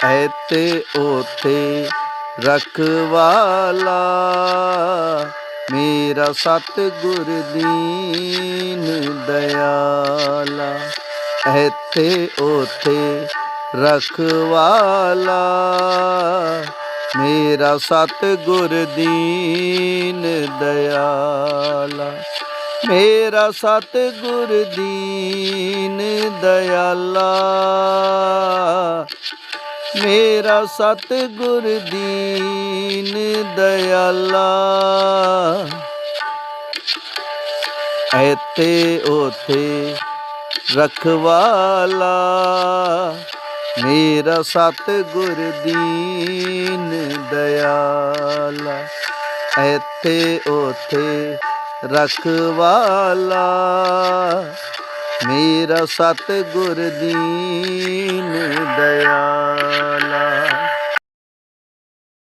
ਐਤੇ ਓਤੇ ਰਖਵਾਲਾ, ਮੇਰਾ ਸਤਿਗੁਰ ਦੀਨ ਦਇਆਲਾ। ਐਤੇ ਓਤੇ ਰਖਵਾਲਾ, ਮੇਰਾ ਸਤਿਗੁਰ ਦੀਨ ਦਇਆਲਾ। ਮੇਰਾ ਸਤਿਗੁਰ ਦੀਨ ਦਇਆਲਾ, ਮੇਰਾ ਸਤਿਗੁਰ ਦੀਨ ਦਇਆਲਾ। ਐਤੇ ਓਤੇ ਰਖਵਾਲਾ, ਮੇਰਾ ਸਤਿਗੁਰ ਦੀਨ ਦਇਆਲਾ। ਐਤੇ ਓਤੇ ਰਖਵਾਲਾ, ਮੇਰਾ ਸਤਿਗੁਰ ਦੀਨ ਦਇਆਲਾ।